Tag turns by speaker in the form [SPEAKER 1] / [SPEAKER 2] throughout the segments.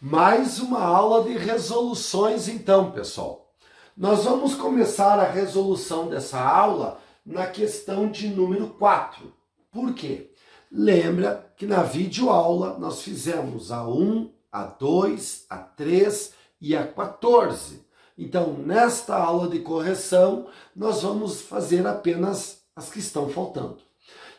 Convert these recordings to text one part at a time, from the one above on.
[SPEAKER 1] Mais uma aula de resoluções então, pessoal. Nós vamos começar a resolução dessa aula na questão de número 4. Por quê? Lembra que na videoaula nós fizemos a 1, a 2, a 3 e a 14. Então, nesta aula de correção, nós vamos fazer apenas as que estão faltando.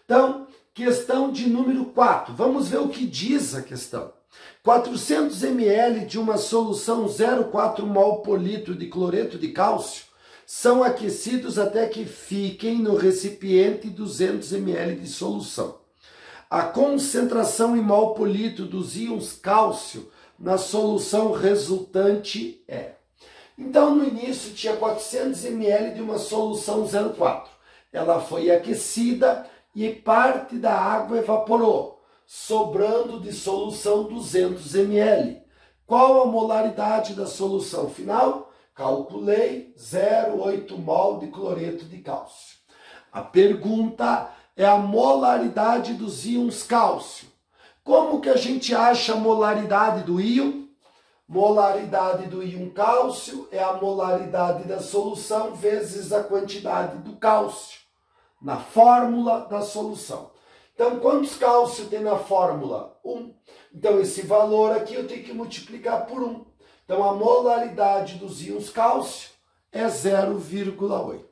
[SPEAKER 1] Então, questão de número 4. Vamos ver o que diz a questão. 400 ml de uma solução 0,4 mol por litro de cloreto de cálcio são aquecidos até que fiquem no recipiente 200 ml de solução. A concentração em mol por litro dos íons cálcio na solução resultante é... Então, no início, tinha 400 ml de uma solução 0,4. Ela foi aquecida e parte da água evaporou, sobrando de solução 200 ml. Qual a molaridade da solução final? Calculei 0,8 mol de cloreto de cálcio. A pergunta é a molaridade dos íons cálcio. Como que a gente acha a molaridade do íon? Molaridade do íon cálcio é a molaridade da solução vezes a quantidade do cálcio na fórmula da solução. Então, quantos cálcio tem na fórmula? 1. Então, esse valor aqui eu tenho que multiplicar por 1. Então, a molaridade dos íons cálcio é 0,8.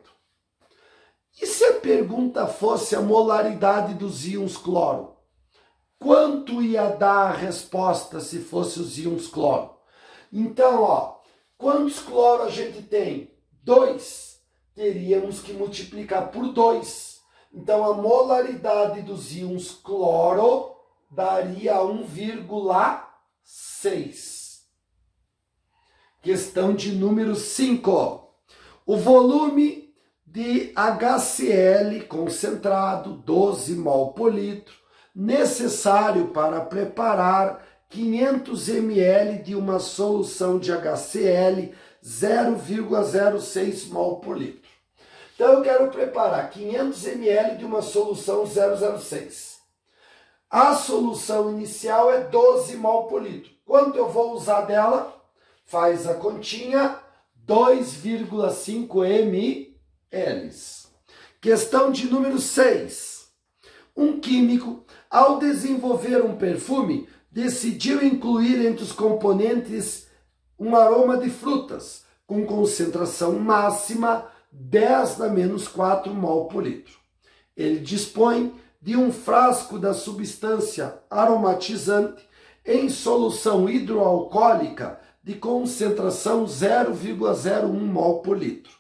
[SPEAKER 1] E se a pergunta fosse a molaridade dos íons cloro? Quanto ia dar a resposta se fosse os íons cloro? Então, ó, quantos cloro a gente tem? 2. Teríamos que multiplicar por 2. Então, a molaridade dos íons cloro daria 1,6. Questão de número 5. O volume de HCl concentrado, 12 mol por litro, necessário para preparar 500 ml de uma solução de HCl 0,06 mol por litro. Então, eu quero preparar 500 ml de uma solução 0,06. A solução inicial é 12 mol por litro. Quanto eu vou usar dela? Faz a continha, 2,5 ml. Questão de número 6. Um químico, ao desenvolver um perfume, decidiu incluir entre os componentes um aroma de frutas, com concentração máxima 10⁻⁴ mol por litro. Ele dispõe de um frasco da substância aromatizante em solução hidroalcoólica de concentração 0,01 mol por litro.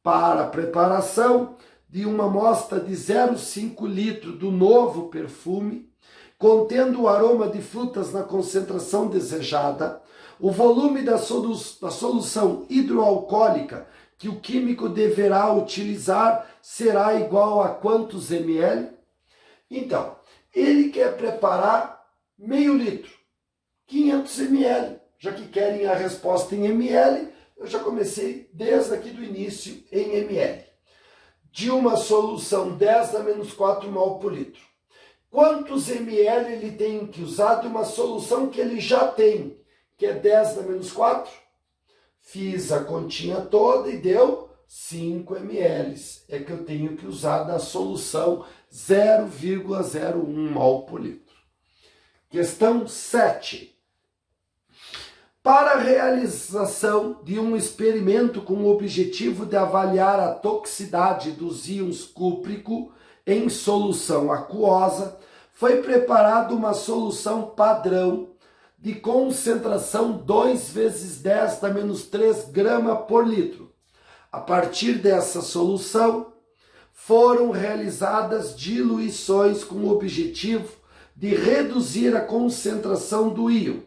[SPEAKER 1] Para a preparação de uma amostra de 0,5 litro do novo perfume, contendo o aroma de frutas na concentração desejada, o volume da solução hidroalcoólica que o químico deverá utilizar será igual a quantos ml? Então, ele quer preparar meio litro, 500 ml. Já que querem a resposta em ml, eu já comecei desde aqui do início em ml. De uma solução 10⁻⁴ mol por litro. Quantos ml ele tem que usar de uma solução que ele já tem, que é 10⁻⁴? Fiz a continha toda e deu 5 ml. É que eu tenho que usar da solução 0,01 mol por litro. Questão 7. Para a realização de um experimento com o objetivo de avaliar a toxicidade dos íons cúprico em solução aquosa, foi preparada uma solução padrão de concentração 2 vezes 10⁻³ grama por litro. A partir dessa solução, foram realizadas diluições com o objetivo de reduzir a concentração do íon.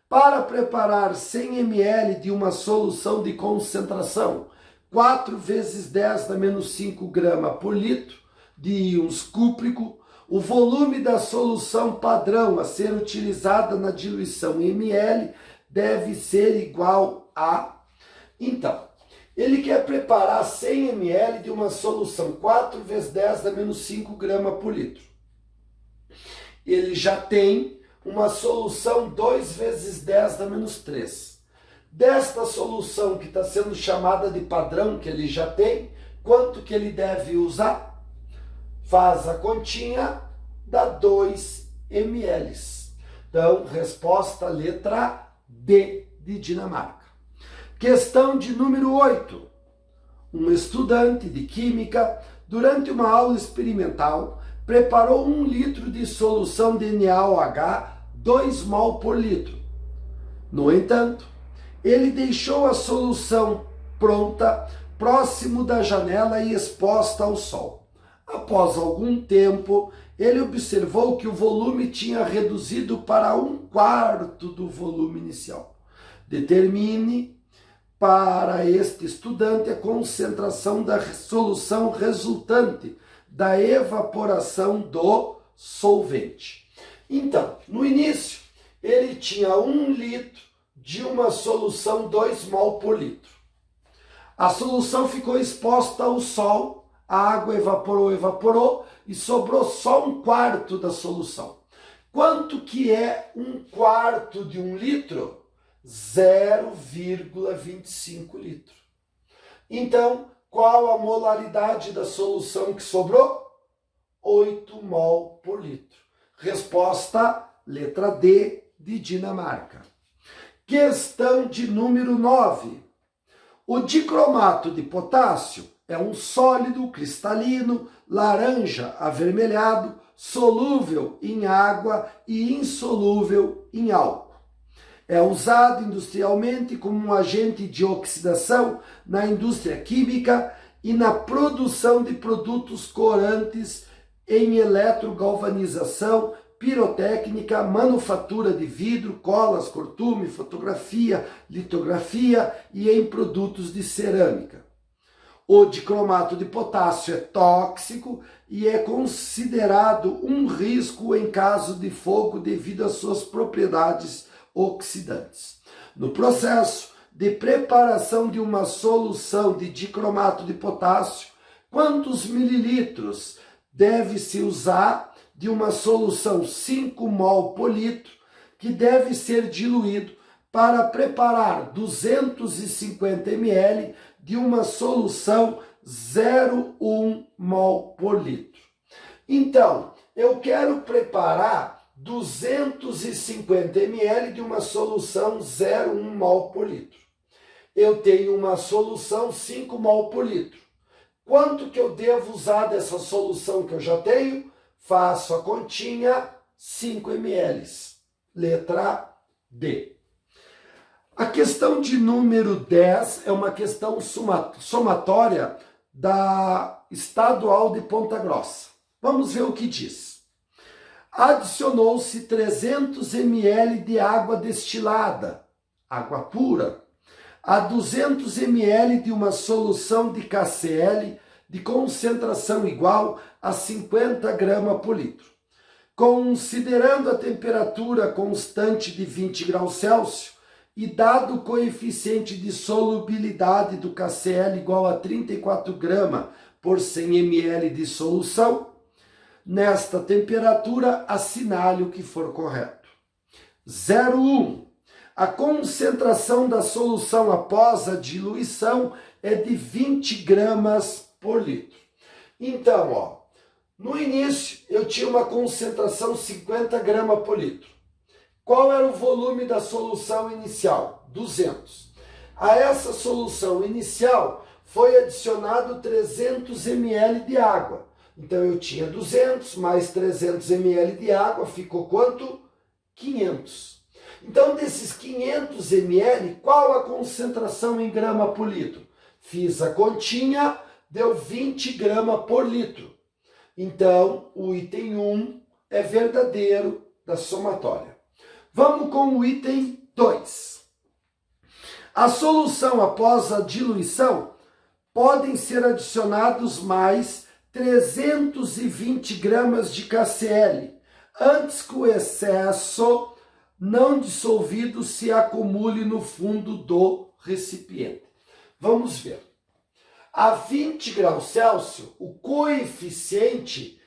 [SPEAKER 1] Para preparar 100 ml de uma solução de concentração 4 vezes 10⁻⁵ grama por litro de íons cúprico, o volume da solução padrão a ser utilizada na diluição em ml deve ser igual a... Então, ele quer preparar 100 ml de uma solução 4 vezes 10⁻⁵ grama por litro. Ele já tem uma solução 2 vezes 10 dá menos 3. Desta solução que está sendo chamada de padrão, que ele já tem, quanto que ele deve usar? Faz a continha, dá 2 ml. Então, resposta letra D de Dinamarca. Questão de número 8. Um estudante de química, durante uma aula experimental, preparou 1 litro de solução de NaOH, 2 mol por litro. No entanto, ele deixou a solução pronta, próximo da janela e exposta ao sol. Após algum tempo, ele observou que o volume tinha reduzido para 1/4 do volume inicial. Determine para este estudante a concentração da solução resultante da evaporação do solvente. Então, no início, ele tinha 1 litro de uma solução 2 mol por litro. A solução ficou exposta ao sol, a água evaporou e sobrou só 1/4 da solução. Quanto que é 1/4 de 1 litro? 0,25 litros. Então, qual a molaridade da solução que sobrou? 8 mol por litro. Resposta, letra D de Dinamarca. Questão de número 9. O dicromato de potássio é um sólido cristalino, laranja avermelhado, solúvel em água e insolúvel em álcool. É usado industrialmente como um agente de oxidação na indústria química e na produção de produtos corantes em eletrogalvanização, pirotécnica, manufatura de vidro, colas, cortume, fotografia, litografia e em produtos de cerâmica. O dicromato de potássio é tóxico e é considerado um risco em caso de fogo devido às suas propriedades oxidantes. No processo de preparação de uma solução de dicromato de potássio, quantos mililitros deve-se usar de uma solução 5 mol por litro, que deve ser diluído para preparar 250 ml de uma solução 0,1 mol por litro. Então, eu quero preparar 250 ml de uma solução 0,1 mol por litro. Eu tenho uma solução 5 mol por litro. Quanto que eu devo usar dessa solução que eu já tenho? Faço a continha, 5 ml. Letra D. A questão de número 10 é uma questão somatória da Estadual de Ponta Grossa. Vamos ver o que diz. Adicionou-se 300 ml de água destilada, água pura, a 200 ml de uma solução de KCl de concentração igual a 50 gramas por litro. Considerando a temperatura constante de 20 graus Celsius e dado o coeficiente de solubilidade do KCl igual a 34 gramas por 100 ml de solução, nesta temperatura, assinale o que for correto. 0,1. A concentração da solução após a diluição é de 20 gramas por litro. Então, ó, no início eu tinha uma concentração 50 gramas por litro. Qual era o volume da solução inicial? 200. A essa solução inicial foi adicionado 300 ml de água. Então eu tinha 200 mais 300 ml de água, ficou quanto? 500. Então desses 500 ml, qual a concentração em grama por litro? Fiz a continha, deu 20 gramas por litro. Então o item 1 é verdadeiro da somatória. Vamos com o item 2. A solução após a diluição podem ser adicionados mais 320 gramas de KCl, antes que o excesso não dissolvido se acumule no fundo do recipiente. Vamos ver. A 20 graus Celsius, o coeficiente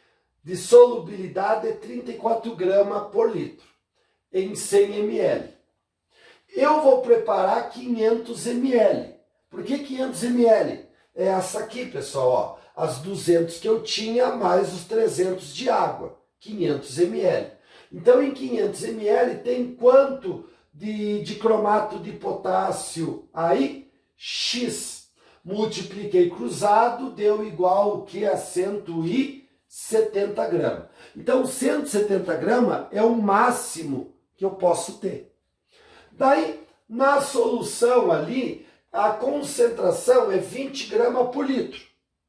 [SPEAKER 1] de solubilidade é 34 gramas por litro. em 100 ml. Eu vou preparar 500 ml. Por que 500 ml? É essa aqui, pessoal, ó, as 200 que eu tinha mais os 300 de água, 500 ml. Então, em 500 ml tem quanto de cromato de potássio aí? X. Multipliquei cruzado, deu igual o que? A 170 gramas. Então, 170 gramas é o máximo que eu posso ter. Daí, na solução ali, a concentração é 20 gramas por litro,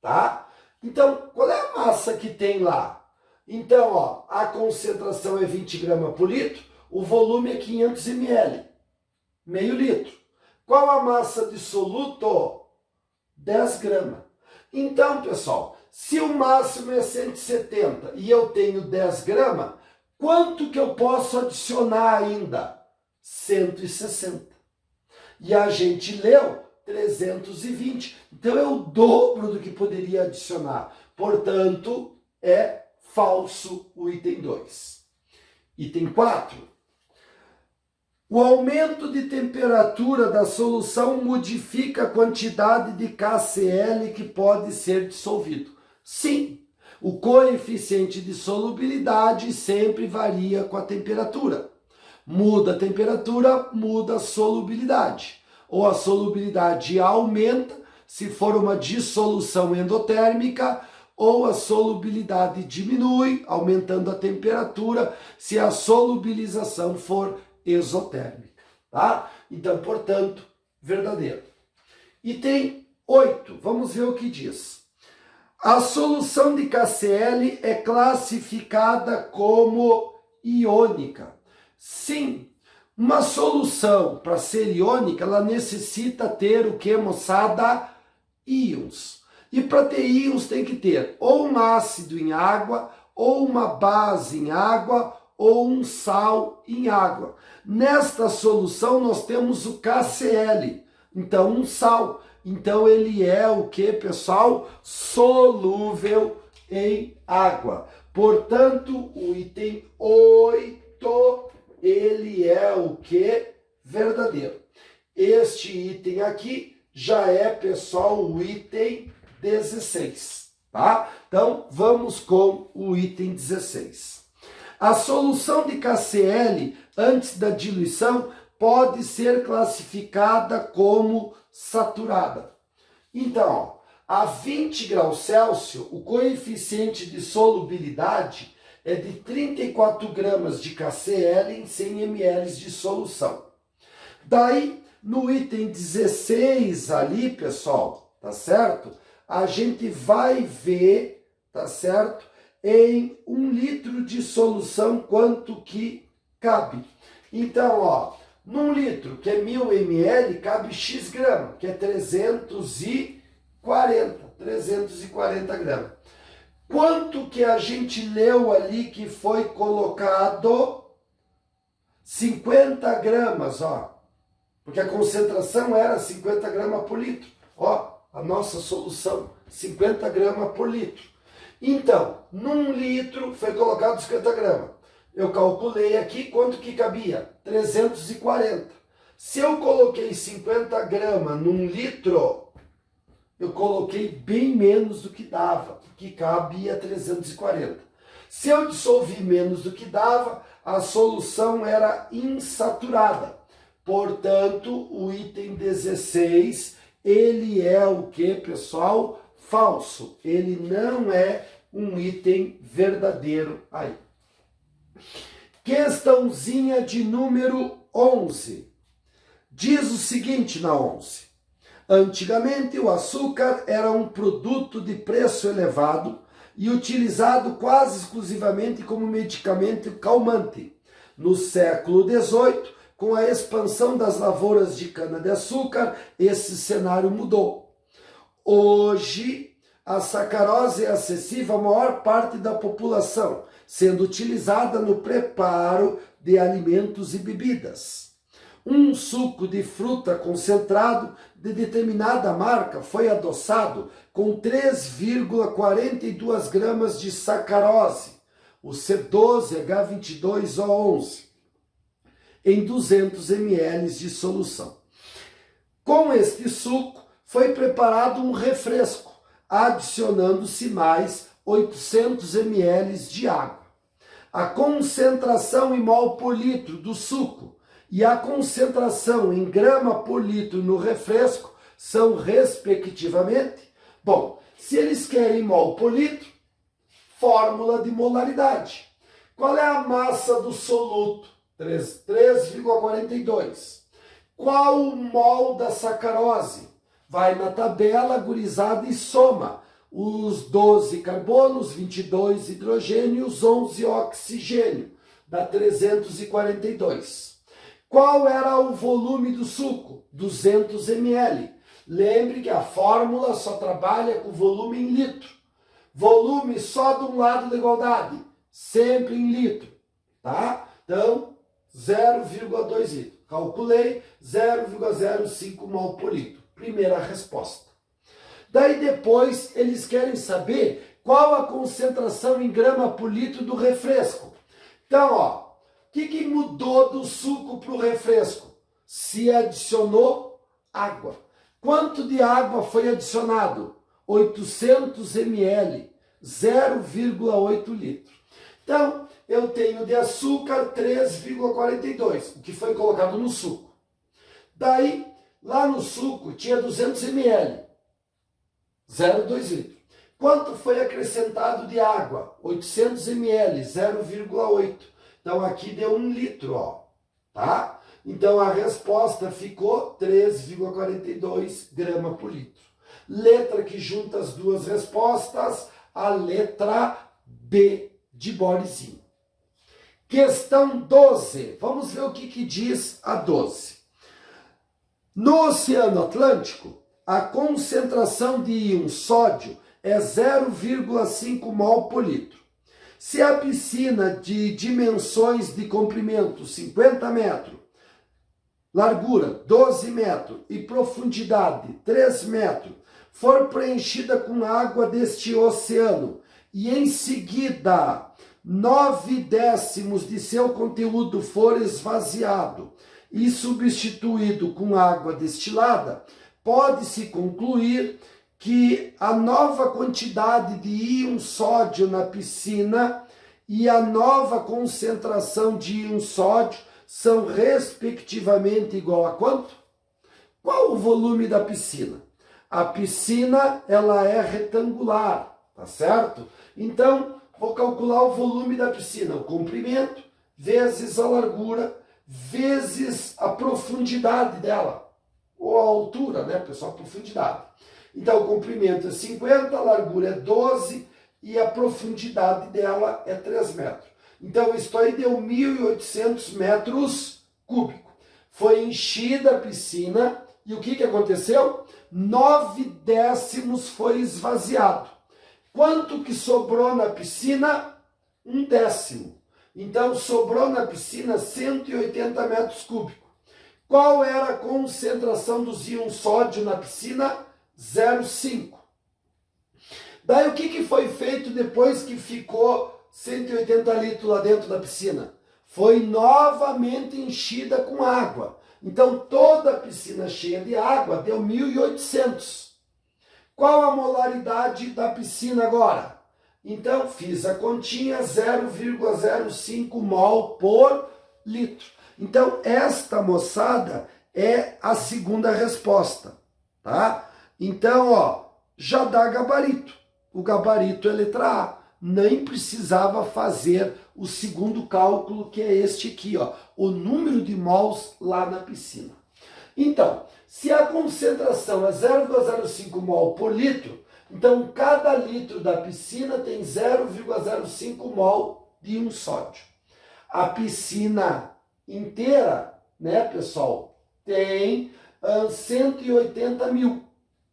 [SPEAKER 1] tá? Então, qual é a massa que tem lá? Então, ó, a concentração é 20 gramas por litro, o volume é 500 ml, meio litro. Qual a massa de soluto? 10 gramas. Então, pessoal, se o máximo é 170 e eu tenho 10 gramas, quanto que eu posso adicionar ainda? 160. E a gente leu 320. Então é o dobro do que poderia adicionar. Portanto, é falso o item 2. Item 4. O aumento de temperatura da solução modifica a quantidade de KCl que pode ser dissolvido. Sim, o coeficiente de solubilidade sempre varia com a temperatura. Muda a temperatura, muda a solubilidade. Ou a solubilidade aumenta, se for uma dissolução endotérmica, ou a solubilidade diminui, aumentando a temperatura, se a solubilização for exotérmica. Tá? Então, portanto, verdadeiro. Item 8, vamos ver o que diz. A solução de KCl é classificada como iônica. Sim, uma solução para ser iônica, ela necessita ter o que, moçada? Íons. E para ter íons tem que ter ou um ácido em água, ou uma base em água, ou um sal em água. Nesta solução nós temos o KCl, então um sal. Então ele é o que, pessoal? Solúvel em água. Portanto, o item 8... ele é o que? Verdadeiro. Este item aqui já é, pessoal, o item 16, tá? Então, vamos com o item 16. A solução de KCl antes da diluição pode ser classificada como saturada. Então, ó, a 20 graus Celsius, o coeficiente de solubilidade é de 34 gramas de KCl em 100 ml de solução. Daí, no item 16 ali, pessoal, tá certo? A gente vai ver, tá certo? Em 1 litro de solução, quanto que cabe. Então, ó, num litro, que é 1000 ml, cabe X grama, que é 340 gramas. Quanto que a gente leu ali que foi colocado? 50 gramas, ó. Porque a concentração era 50 gramas por litro. Ó, a nossa solução, 50 gramas por litro. Então, num litro foi colocado 50 gramas. Eu calculei aqui quanto que cabia? 340. Se eu coloquei 50 gramas num litro, eu coloquei bem menos do que dava, que cabia 340. Se eu dissolvi menos do que dava, a solução era insaturada. Portanto, o item 16, ele é o que, pessoal? Falso. Ele não é um item verdadeiro aí. Questãozinha de número 11. Diz o seguinte na 11. Antigamente, o açúcar era um produto de preço elevado e utilizado quase exclusivamente como medicamento calmante. No século XVIII, com a expansão das lavouras de cana-de-açúcar, esse cenário mudou. Hoje, a sacarose é acessível à maior parte da população, sendo utilizada no preparo de alimentos e bebidas. Um suco de fruta concentrado de determinada marca foi adoçado com 3,42 gramas de sacarose, o C12H22O11. em 200 ml de solução. Com este suco, foi preparado um refresco, adicionando-se mais 800 ml de água. A concentração em mol por litro do suco e a concentração em grama por litro no refresco são, respectivamente, bom, se eles querem mol por litro, fórmula de molaridade. Qual é a massa do soluto? 3,42. Qual o mol da sacarose? Vai na tabela, gurizada, e soma os 12 carbonos, 22 hidrogênio, os 11 oxigênio, dá 342. Qual era o volume do suco? 200 ml. Lembre que a fórmula só trabalha com volume em litro. Volume só de um lado da igualdade, sempre em litro, tá? Então, 0,2 litros. Calculei 0,05 mol por litro. Primeira resposta. Daí depois eles querem saber qual a concentração em grama por litro do refresco. Então, ó, o que mudou do suco para o refresco? Se adicionou água. Quanto de água foi adicionado? 800 ml, 0,8 litro. Então, eu tenho de açúcar 3,42, o que foi colocado no suco. Daí, lá no suco tinha 200 ml, 0,2 litro. Quanto foi acrescentado de água? 800 ml, 0,8. Então, aqui deu 1 litro, ó, tá? Então, a resposta ficou 3,42 grama por litro. Letra que junta as duas respostas, a letra B de bodezinho. Questão 12. Vamos ver o que diz a 12. No Oceano Atlântico, a concentração de íon sódio é 0,5 mol por litro. Se a piscina de dimensões de comprimento 50 metros, largura 12 metros e profundidade 3 metros, for preenchida com água deste oceano e em seguida 9/10 de seu conteúdo for esvaziado e substituído com água destilada, pode-se concluir que a nova quantidade de íon sódio na piscina e a nova concentração de íon sódio são respectivamente igual a quanto? Qual o volume da piscina? A piscina, ela é retangular, tá certo? Então, vou calcular o volume da piscina, o comprimento vezes a largura vezes a profundidade dela, ou a altura, né, pessoal, a profundidade. Então, o comprimento é 50, a largura é 12 e a profundidade dela é 3 metros. Então, isso aí deu 1.800 metros cúbicos. Foi enchida a piscina e o que aconteceu? 9/10 foi esvaziado. Quanto que sobrou na piscina? 1/10. Então, sobrou na piscina 180 metros cúbicos. Qual era a concentração dos íons sódio na piscina? 0,5. Daí, o que foi feito depois que ficou 180 litros lá dentro da piscina? Foi novamente enchida com água. Então, toda a piscina cheia de água deu 1.800. Qual a molaridade da piscina agora? Então, fiz a continha, 0,05 mol por litro. Então, esta, moçada, é a segunda resposta, tá? Então, ó, já dá gabarito. O gabarito é letra A. Nem precisava fazer o segundo cálculo, que é este aqui, ó, o número de mols lá na piscina. Então, se a concentração é 0,05 mol por litro, então cada litro da piscina tem 0,05 mol de um sódio. A piscina inteira, né, pessoal, tem 180 mil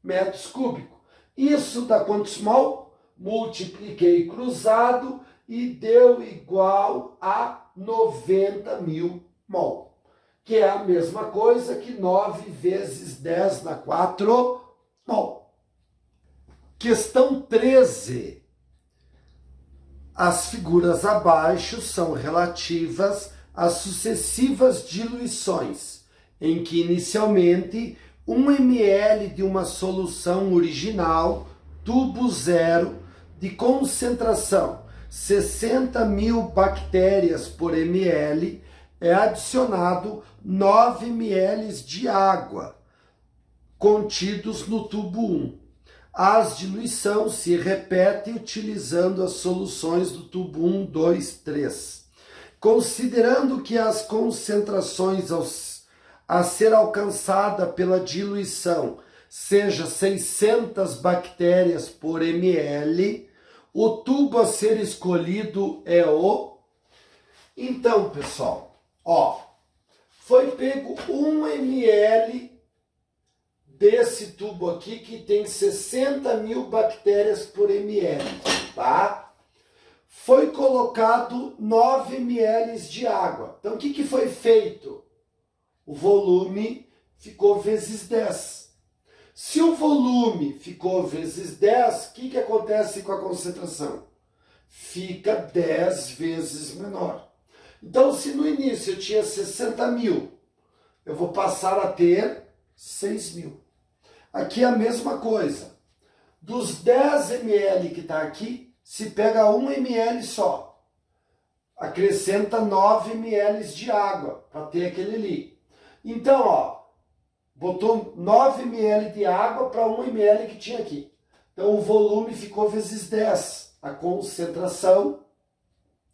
[SPEAKER 1] metros cúbicos. Isso dá quantos mol? Multipliquei cruzado e deu igual a 90 mil mol, que é a mesma coisa que 9 vezes 10 na 4 mol. Questão 13. As figuras abaixo são relativas as sucessivas diluições, em que inicialmente 1 ml de uma solução original, tubo 0, de concentração 60.000 bactérias por ml, é adicionado 9 ml de água, contidos no tubo 1. As diluição se repete utilizando as soluções do tubo 1, 2, 3. Considerando que as concentrações a ser alcançada pela diluição seja 600 bactérias por ml, o tubo a ser escolhido é o... Então, pessoal, foi pego 1 ml desse tubo aqui que tem 60.000 bactérias por ml, tá? Foi colocado 9 ml de água. Então, o que foi feito? O volume ficou vezes 10. Se o volume ficou vezes 10, o que acontece com a concentração? Fica 10 vezes menor. Então, se no início eu tinha 60.000, eu vou passar a ter 6.000. Aqui é a mesma coisa. Dos 10 ml que está aqui, se pega 1 ml só. Acrescenta 9 ml de água para ter aquele ali. Então, botou 9 ml de água para 1 ml que tinha aqui. Então, o volume ficou vezes 10. A concentração,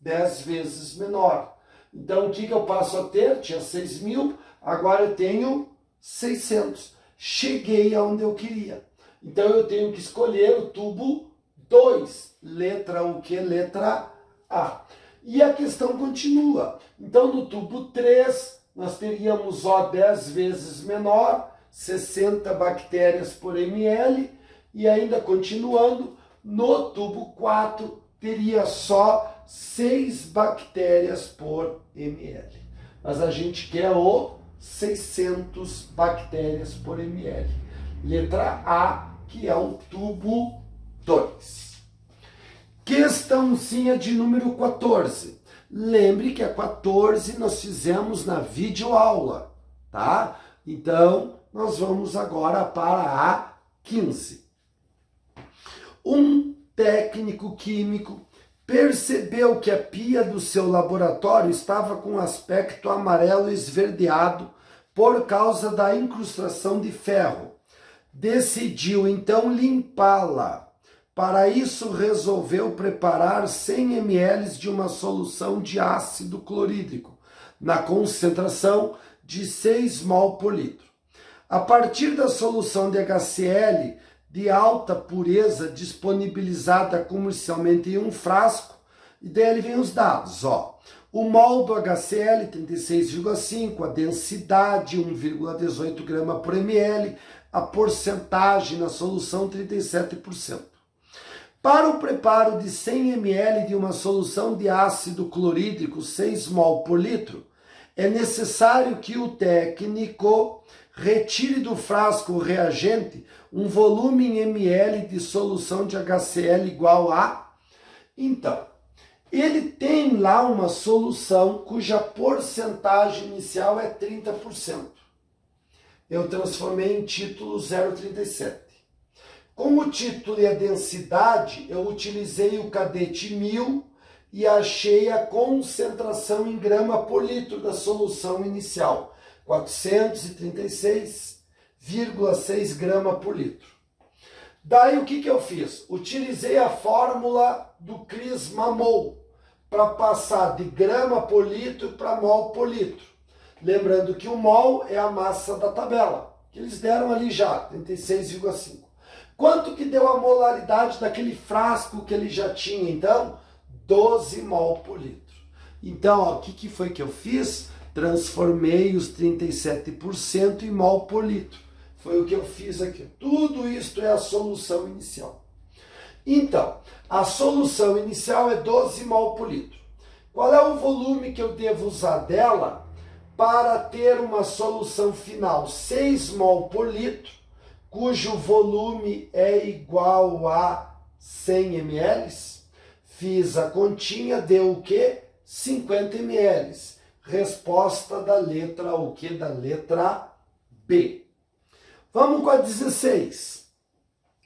[SPEAKER 1] 10 vezes menor. Então, o que eu passo a ter? Tinha 6.000, agora eu tenho 600. Cheguei aonde eu queria. Então, eu tenho que escolher o tubo 2. Letra o quê? Letra A. E a questão continua. Então, no tubo 3, nós teríamos O 10 vezes menor, 60 bactérias por ml, e ainda continuando, no tubo 4, teria só 6 bactérias por ml. Mas a gente quer o 600 bactérias por ml. Letra A, que é o tubo 2. Questãozinha de número 14. Lembre que a 14 nós fizemos na videoaula, tá? Então, nós vamos agora para a 15. Um técnico químico percebeu que a pia do seu laboratório estava com aspecto amarelo esverdeado por causa da incrustação de ferro. Decidiu então limpá-la. Para isso, resolveu preparar 100 ml de uma solução de ácido clorídrico, na concentração de 6 mol por litro. A partir da solução de HCl de alta pureza disponibilizada comercialmente em um frasco, e daí vem os dados. O mol do HCl, 36,5, a densidade, 1,18 grama por ml, a porcentagem na solução, 37%. Para o preparo de 100 ml de uma solução de ácido clorídrico 6 mol por litro, é necessário que o técnico retire do frasco reagente um volume em ml de solução de HCl igual a... Então, ele tem lá uma solução cuja porcentagem inicial é 30%. Eu transformei em título 0,37. Como o título e a densidade, eu utilizei o cadete 1000 e achei a concentração em grama por litro da solução inicial, 436,6 grama por litro. Daí o que eu fiz? Utilizei a fórmula do Cris-Mamol para passar de grama por litro para mol por litro. Lembrando que o mol é a massa da tabela, que eles deram ali já, 36,5. Quanto que deu a molaridade daquele frasco que ele já tinha, então? 12 mol por litro. Então, o que foi que eu fiz? Transformei os 37% em mol por litro. Foi o que eu fiz aqui. Tudo isso é a solução inicial. Então, a solução inicial é 12 mol por litro. Qual é o volume que eu devo usar dela para ter uma solução final? 6 mol por litro, cujo volume é igual a 100 ml. Fiz a continha, deu o quê? 50 ml. Resposta da letra o quê? Da letra B. Vamos com a 16.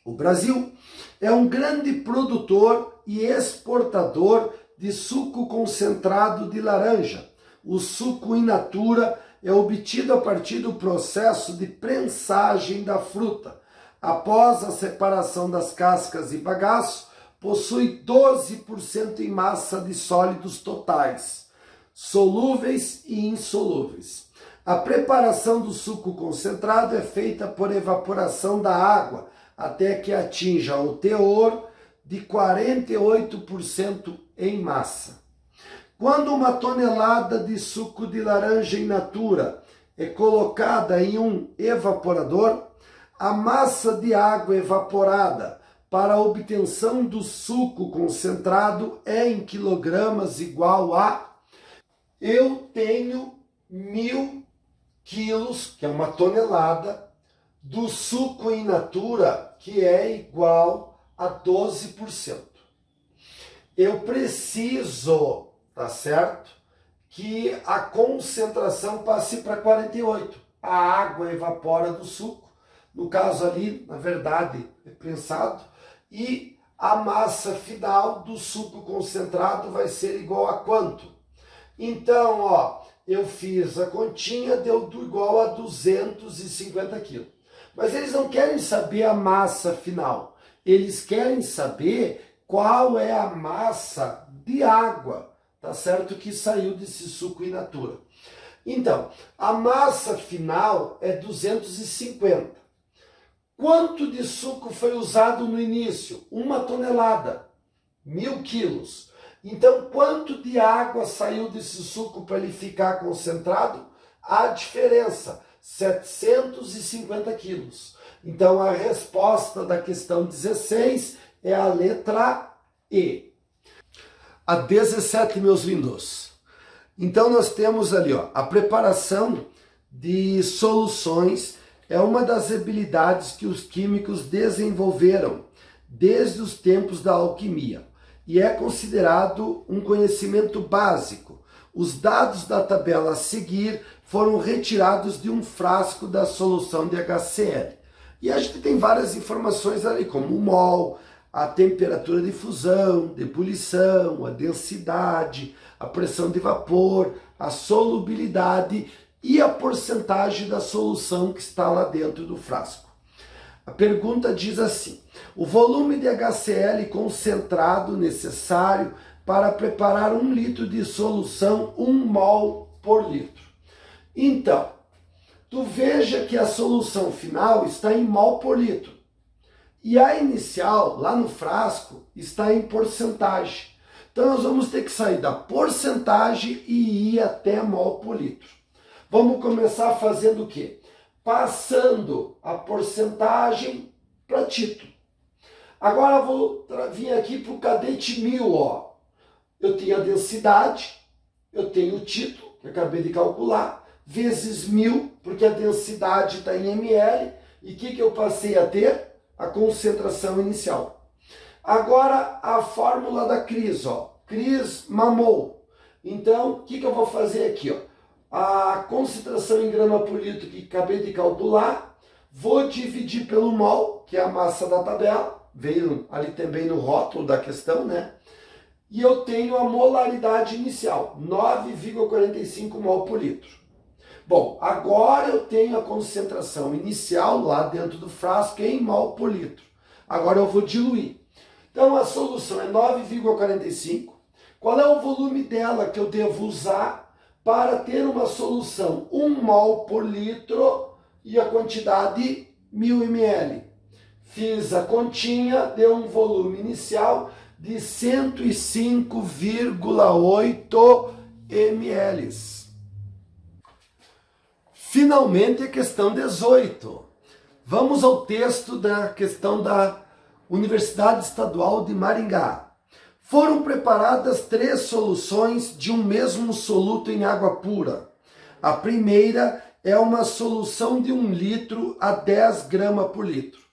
[SPEAKER 1] O Brasil é um grande produtor e exportador de suco concentrado de laranja. O suco in natura é obtido a partir do processo de prensagem da fruta. Após a separação das cascas e bagaço, possui 12% em massa de sólidos totais, solúveis e insolúveis. A preparação do suco concentrado é feita por evaporação da água até que atinja o teor de 48% em massa. Quando uma tonelada de suco de laranja in natura é colocada em um evaporador, a massa de água evaporada para a obtenção do suco concentrado é em quilogramas igual a... Eu tenho 1.000 quilos, que é uma tonelada, do suco in natura, que é igual a 12%. Eu preciso, tá certo, que a concentração passe para 48. A água evapora do suco, no caso ali, na verdade, é prensado, e a massa final do suco concentrado vai ser igual a quanto? Então, ó, eu fiz a continha, deu igual a 250 quilos. Mas eles não querem saber a massa final, eles querem saber qual é a massa de água, tá certo? Que saiu desse suco in natura. Então, a massa final é 250. Quanto de suco foi usado no início? 1 tonelada, 1.000 quilos. Então, quanto de água saiu desse suco para ele ficar concentrado? A diferença, 750 quilos. Então, a resposta da questão 16 é a letra E. A 17, meus lindos. Então, nós temos ali, ó, a preparação de soluções é uma das habilidades que os químicos desenvolveram desde os tempos da alquimia e é considerado um conhecimento básico. Os dados da tabela a seguir foram retirados de um frasco da solução de HCl. E a gente tem várias informações ali, como o mol, a temperatura de fusão, de ebulição, a densidade, a pressão de vapor, a solubilidade e a porcentagem da solução que está lá dentro do frasco. A pergunta diz assim: o volume de HCl concentrado necessário para preparar 1 litro de solução, 1 mol por litro. Então, tu veja que a solução final está em mol por litro. E a inicial, lá no frasco, está em porcentagem. Então, nós vamos ter que sair da porcentagem e ir até mol por litro. Vamos começar fazendo o quê? Passando a porcentagem para título. Agora vou vir aqui para o cadete 1000, ó. Eu tenho a densidade, eu tenho o título, que acabei de calcular, vezes 1000, porque a densidade está em ml, e o que eu passei a ter? A concentração inicial. Agora a fórmula da Cris, ó. Cris mamou. Então, o que eu vou fazer aqui, ó? A concentração em grama por litro que acabei de calcular, vou dividir pelo mol, que é a massa da tabela, veio ali também no rótulo da questão, né? E eu tenho a molaridade inicial, 9,45 mol por litro. Bom, agora eu tenho a concentração inicial lá dentro do frasco em mol por litro. Agora eu vou diluir. Então a solução é 9,45. Qual é o volume dela que eu devo usar para ter uma solução 1 mol por litro e a quantidade 1000 ml? Fiz a continha, deu um volume inicial de 105,8 ml. Finalmente, a questão 18. Vamos ao texto da questão da Universidade Estadual de Maringá. Foram preparadas 3 soluções de um mesmo soluto em água pura. A primeira é uma solução de 1 litro a 10 gramas por litro.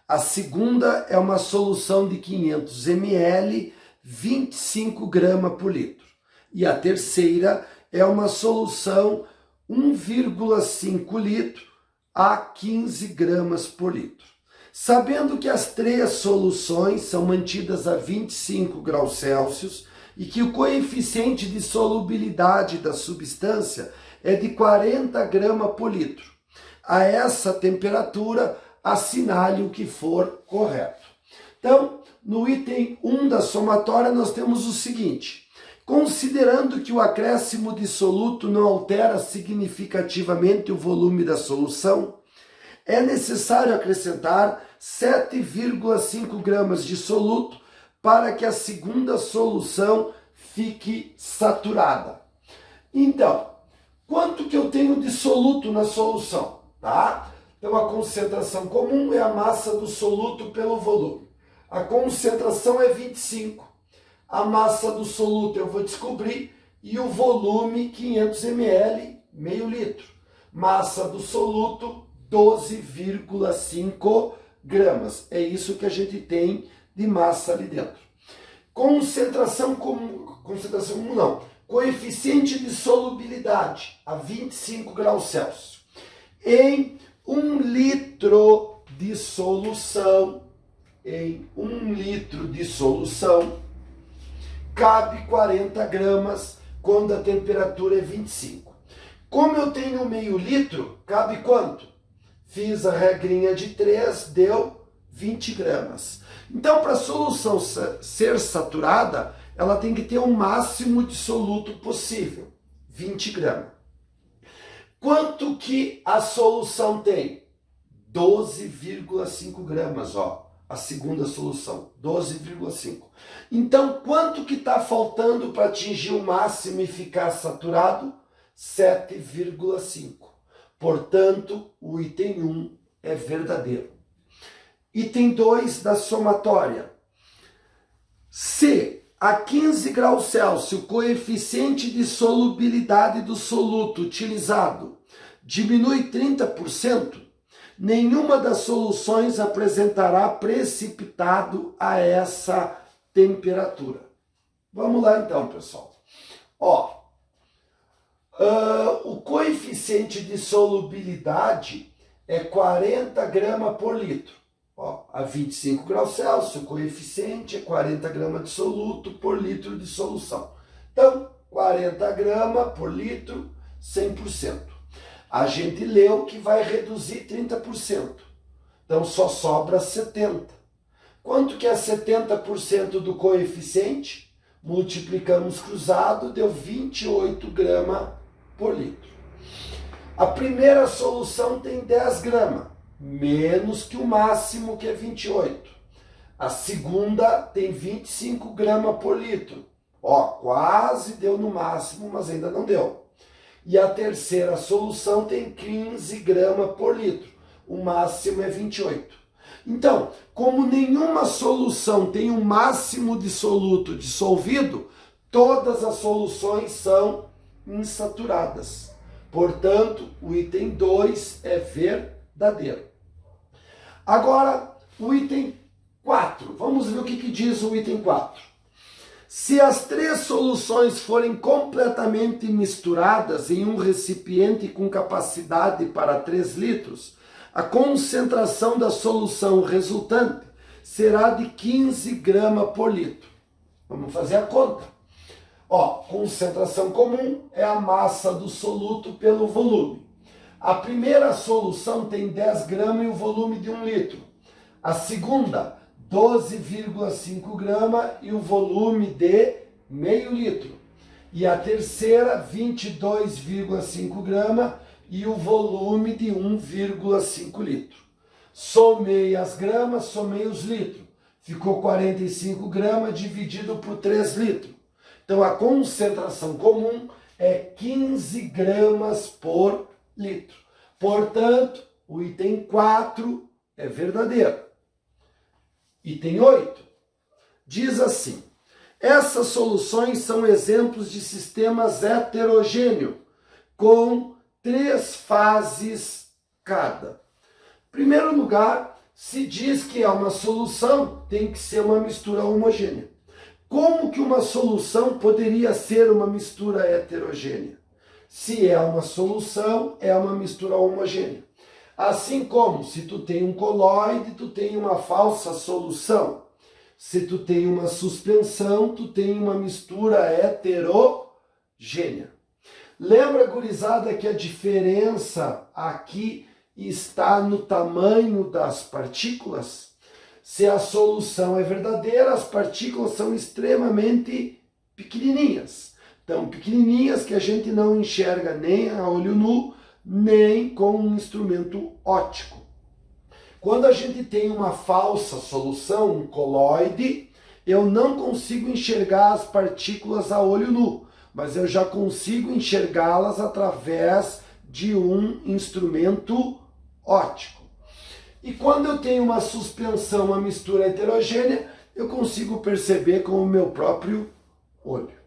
[SPEAKER 1] A segunda é uma solução de 500 ml, 25 gramas por litro. E a terceira é uma solução 1,5 litro a 15 gramas por litro. Sabendo que as três soluções são mantidas a 25 graus Celsius e que o coeficiente de solubilidade da substância é de 40 gramas por litro, a essa temperatura assinale o que for correto. Então, no item 1 da somatória nós temos o seguinte: considerando que o acréscimo de soluto não altera significativamente o volume da solução, é necessário acrescentar 7,5 gramas de soluto para que a segunda solução fique saturada. Então, quanto que eu tenho de soluto na solução? Tá? Então, a concentração comum é a massa do soluto pelo volume. A concentração é 25. A massa do soluto eu vou descobrir e o volume 500 ml, meio litro. Massa do soluto 12,5 gramas. É isso que a gente tem de massa ali dentro. Concentração comum não. Coeficiente de solubilidade a 25 graus Celsius. Em 1 litro de solução, cabe 40 gramas quando a temperatura é 25. Como eu tenho meio litro, cabe quanto? Fiz a regrinha de 3, deu 20 gramas. Então, para a solução ser saturada, ela tem que ter o máximo de soluto possível, 20 gramas. Quanto que a solução tem? 12,5 gramas, ó. A segunda solução, 12,5. Então, quanto que está faltando para atingir o máximo e ficar saturado? 7,5. Portanto, o item 1 é verdadeiro. Item 2 da somatória. Se a 15 graus Celsius o coeficiente de solubilidade do soluto utilizado diminui 30%, nenhuma das soluções apresentará precipitado a essa temperatura. Vamos lá então, pessoal. O coeficiente de solubilidade é 40 gramas por litro. A 25 graus Celsius, o coeficiente é 40 gramas de soluto por litro de solução. Então, 40 gramas por litro, 100%. A gente leu que vai reduzir 30%. Então, só sobra 70%. Quanto que é 70% do coeficiente? Multiplicamos cruzado, deu 28 gramas por litro. A primeira solução tem 10 gramas, menos que o máximo, que é 28. A segunda tem 25 gramas por litro. Quase deu no máximo, mas ainda não deu. E a terceira solução tem 15 gramas por litro. O máximo é 28. Então, como nenhuma solução tem o máximo de soluto dissolvido, todas as soluções são insaturadas. Portanto, o item 2 é verdadeiro. Agora, o item 4. Vamos ver o que diz o item 4. Se as três soluções forem completamente misturadas em um recipiente com capacidade para 3 litros, a concentração da solução resultante será de 15 gramas por litro. Vamos fazer a conta. Concentração comum é a massa do soluto pelo volume. A primeira solução tem 10 gramas e o volume de 1 litro. A segunda, 12,5 gramas e o volume de meio litro. E a terceira, 22,5 gramas e o volume de 1,5 litro. Somei as gramas, somei os litros. Ficou 45 gramas dividido por 3 litros. Então, a concentração comum é 15 gramas por litro. Portanto, o item 4 é verdadeiro. Item 8 diz assim: essas soluções são exemplos de sistemas heterogêneos, com 3 fases cada. Em primeiro lugar, se diz que é uma solução, tem que ser uma mistura homogênea. Como que uma solução poderia ser uma mistura heterogênea? Se é uma solução, é uma mistura homogênea. Assim como se tu tem um coloide, tu tem uma falsa solução. Se tu tem uma suspensão, tu tem uma mistura heterogênea. Lembra, gurizada, que a diferença aqui está no tamanho das partículas? Se a solução é verdadeira, as partículas são extremamente pequenininhas. Tão pequenininhas que a gente não enxerga nem a olho nu, nem com um instrumento óptico. Quando a gente tem uma falsa solução, um coloide, eu não consigo enxergar as partículas a olho nu, mas eu já consigo enxergá-las através de um instrumento óptico. E quando eu tenho uma suspensão, uma mistura heterogênea, eu consigo perceber com o meu próprio olho.